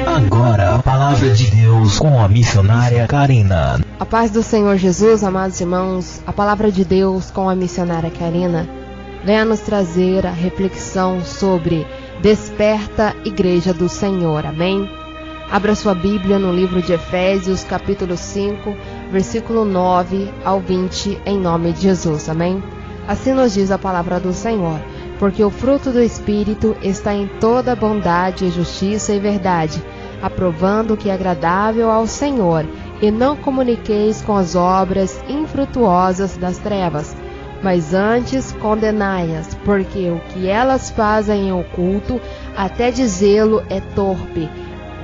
Agora a palavra de Deus com a missionária Karina. A paz do Senhor Jesus, amados irmãos, a palavra de Deus com a missionária Karina vem a nos trazer a reflexão sobre Desperta, Igreja do Senhor, amém? Abra sua Bíblia no livro de Efésios, capítulo 5, versículo 9 ao 20, em nome de Jesus, amém? Assim nos diz a palavra do Senhor: porque o fruto do Espírito está em toda bondade, justiça e verdade, aprovando o que é agradável ao Senhor, e não comuniqueis com as obras infrutuosas das trevas, mas antes condenai-as, porque o que elas fazem em oculto, até dizê-lo, é torpe.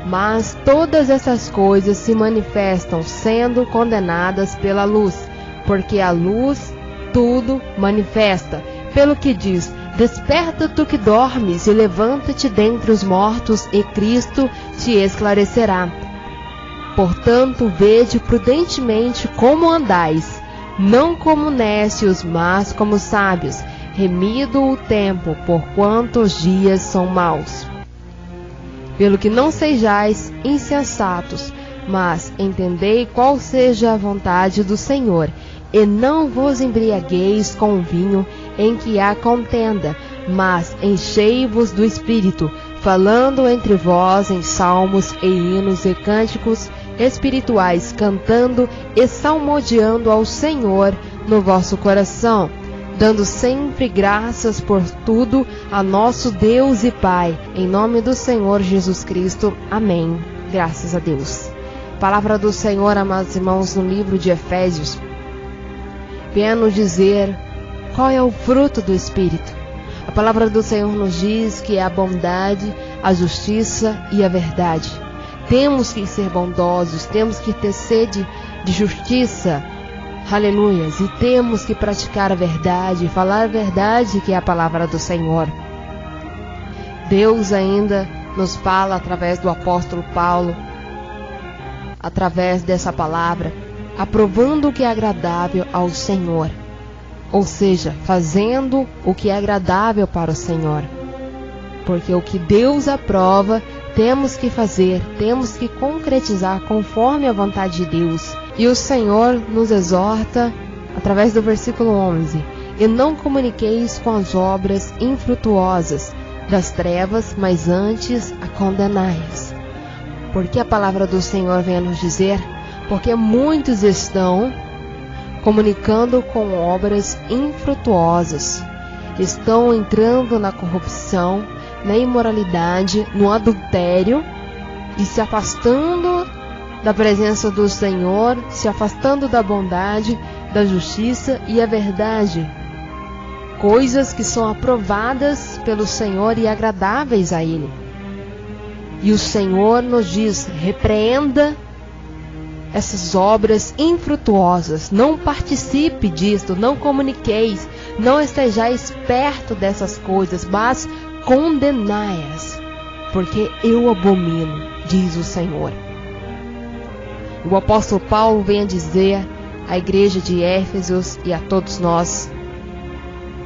Mas todas essas coisas se manifestam sendo condenadas pela luz, porque a luz tudo manifesta. Pelo que diz: desperta tu que dormes, e levanta-te dentre os mortos, e Cristo te esclarecerá. Portanto, vede prudentemente como andais, não como nécios, mas como sábios, remido o tempo, porquanto os dias são maus. Pelo que não sejais insensatos, mas entendei qual seja a vontade do Senhor, e não vos embriagueis com vinho em que há contenda, mas enchei-vos do Espírito, falando entre vós em salmos e hinos e cânticos espirituais, cantando e salmodiando ao Senhor no vosso coração, dando sempre graças por tudo a nosso Deus e Pai, em nome do Senhor Jesus Cristo. Amém. Graças a Deus. Palavra do Senhor, amados irmãos, no livro de Efésios, vem nos dizer qual é o fruto do Espírito. A palavra do Senhor nos diz que é a bondade, a justiça e a verdade. Temos que ser bondosos, temos que ter sede de justiça, aleluias, e temos que praticar a verdade, falar a verdade, que é a palavra do Senhor. Deus ainda nos fala através do apóstolo Paulo, através dessa palavra, aprovando o que é agradável ao Senhor, ou seja, fazendo o que é agradável para o Senhor, porque o que Deus aprova, temos que fazer, temos que concretizar conforme a vontade de Deus. E o Senhor nos exorta através do versículo 11: e não comuniqueis com as obras infrutuosas das trevas, mas antes a condenai-as. Porque a palavra do Senhor vem a nos dizer: porque muitos estão comunicando com obras infrutuosas, estão entrando na corrupção, na imoralidade, no adultério, e se afastando da presença do Senhor, se afastando da bondade, da justiça e a verdade. Coisas que são aprovadas pelo Senhor e agradáveis a Ele. E o Senhor nos diz: repreenda essas obras infrutuosas, não participe disto, não comuniqueis, não estejais perto dessas coisas, mas condenai-as, porque eu abomino, diz o Senhor. O apóstolo Paulo vem a dizer à igreja de Éfesos e a todos nós: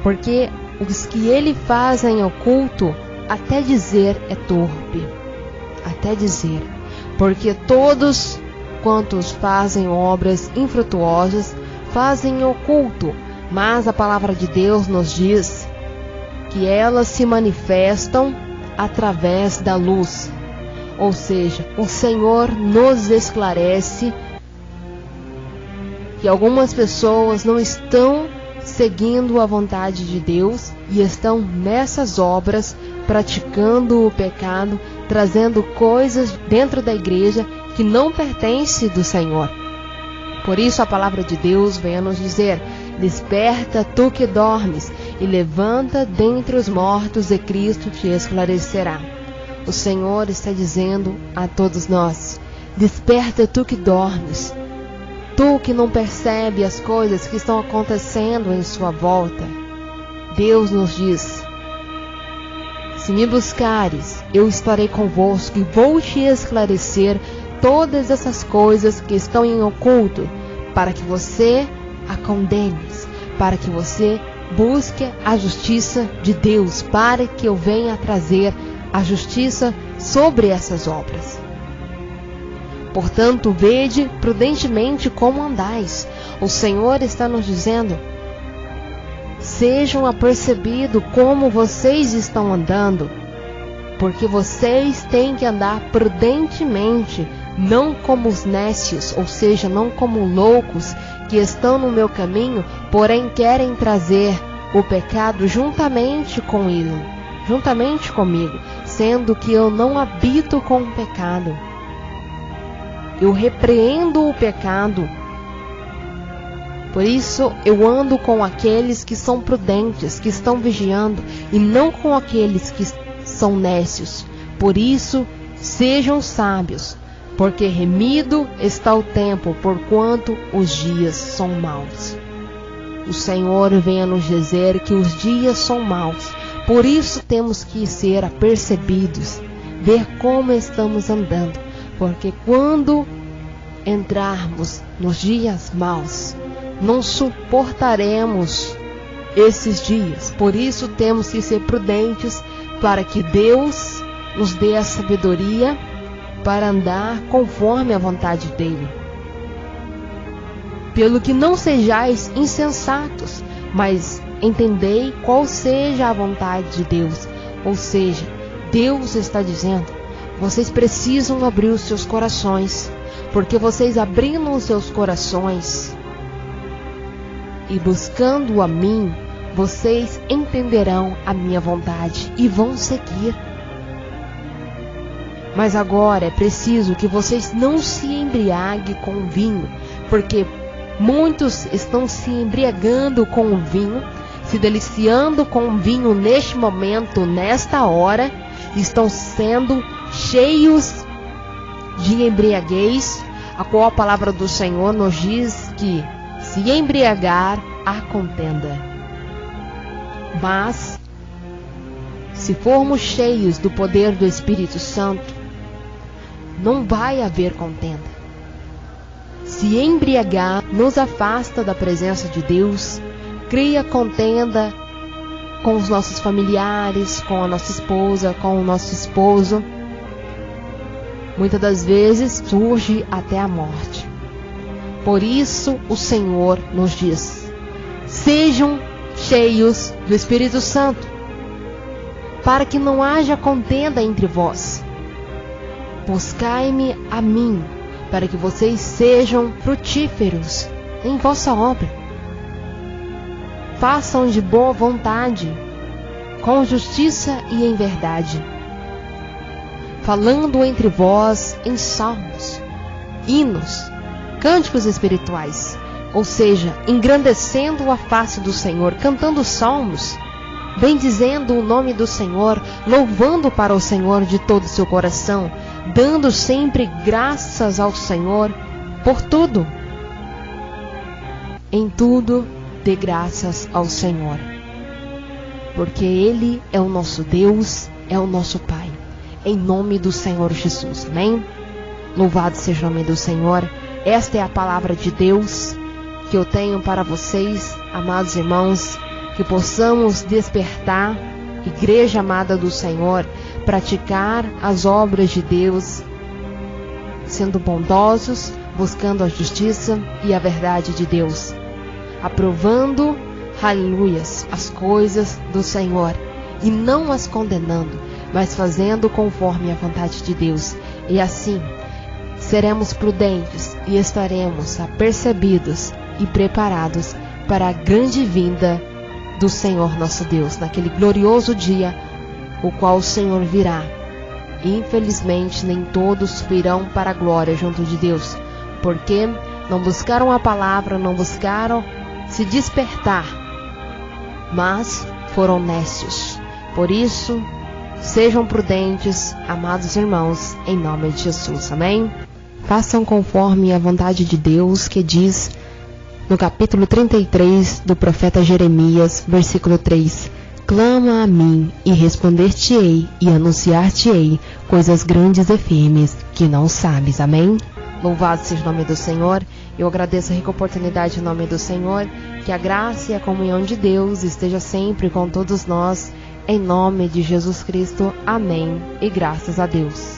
porque os que ele faz em oculto, até dizer é torpe, até dizer, porque todos quantos fazem obras infrutuosas, fazem em oculto, mas a palavra de Deus nos diz que elas se manifestam através da luz. Ou seja, o Senhor nos esclarece que algumas pessoas não estão seguindo a vontade de Deus e estão nessas obras praticando o pecado, trazendo coisas dentro da igreja que não pertence do Senhor. Por isso a palavra de Deus vem a nos dizer: desperta tu que dormes, e levanta dentre os mortos, e Cristo te esclarecerá. O Senhor está dizendo a todos nós: desperta tu que dormes, tu que não percebe as coisas que estão acontecendo em sua volta. Deus nos diz: se me buscares, eu estarei convosco e vou te esclarecer todas essas coisas que estão em oculto, para que você a condenes, para que você busque a justiça de Deus, para que eu venha trazer a justiça sobre essas obras. Portanto, vede prudentemente como andais. O Senhor está nos dizendo: sejam apercebidos como vocês estão andando, porque vocês têm que andar prudentemente, não como os nécios, ou seja, não como loucos que estão no meu caminho, porém querem trazer o pecado juntamente com ele, juntamente comigo, sendo que eu não habito com o pecado. Eu repreendo o pecado. Por isso eu ando com aqueles que são prudentes, que estão vigiando, e não com aqueles que são nécios. Por isso, sejam sábios, porque remido está o tempo, porquanto os dias são maus. O Senhor vem a nos dizer que os dias são maus. Por isso temos que ser apercebidos, ver como estamos andando, porque quando entrarmos nos dias maus, não suportaremos esses dias. Por isso temos que ser prudentes, para que Deus nos dê a sabedoria para andar conforme a vontade dele. Pelo que não sejais insensatos, mas entendei qual seja a vontade de Deus. Ou seja, Deus está dizendo: vocês precisam abrir os seus corações, porque vocês abrindo os seus corações e buscando a mim, vocês entenderão a minha vontade e vão seguir. Mas agora é preciso que vocês não se embriaguem com o vinho, porque muitos estão se embriagando com o vinho, se deliciando com o vinho neste momento, nesta hora, estão sendo cheios de embriaguez, a qual a palavra do Senhor nos diz que se embriagar há contenda. Mas, se formos cheios do poder do Espírito Santo, não vai haver contenda. Se embriagar nos afasta da presença de Deus, cria contenda com os nossos familiares, com a nossa esposa, com o nosso esposo. Muitas das vezes surge até a morte. Por isso o Senhor nos diz: sejam cheios do Espírito Santo, para que não haja contenda entre vós. Buscai-me a mim, para que vocês sejam frutíferos em vossa obra. Façam de boa vontade, com justiça e em verdade, falando entre vós em salmos, hinos, cânticos espirituais, ou seja, engrandecendo a face do Senhor, cantando salmos, bendizendo o nome do Senhor, louvando para o Senhor de todo o seu coração, dando sempre graças ao Senhor por tudo. Em tudo, dê graças ao Senhor, porque Ele é o nosso Deus, é o nosso Pai. Em nome do Senhor Jesus, amém? Louvado seja o nome do Senhor. Esta é a palavra de Deus que eu tenho para vocês, amados irmãos, que possamos despertar, igreja amada do Senhor, praticar as obras de Deus, sendo bondosos, buscando a justiça e a verdade de Deus, aprovando, aleluias, as coisas do Senhor e não as condenando, mas fazendo conforme a vontade de Deus. E assim seremos prudentes e estaremos apercebidos e preparados para a grande vinda do Senhor nosso Deus, naquele glorioso dia, o qual o Senhor virá. Infelizmente, nem todos virão para a glória junto de Deus, porque não buscaram a palavra, não buscaram se despertar, mas foram nécios. Por isso, sejam prudentes, amados irmãos, em nome de Jesus, amém? Façam conforme a vontade de Deus, que diz no capítulo 33 do profeta Jeremias, versículo 3: clama a mim e responder-te-ei e anunciar-te-ei coisas grandes e firmes que não sabes, amém? Louvado seja o nome do Senhor. Eu agradeço a rica oportunidade em nome do Senhor. Que a graça e a comunhão de Deus esteja sempre com todos nós, em nome de Jesus Cristo, amém, e graças a Deus.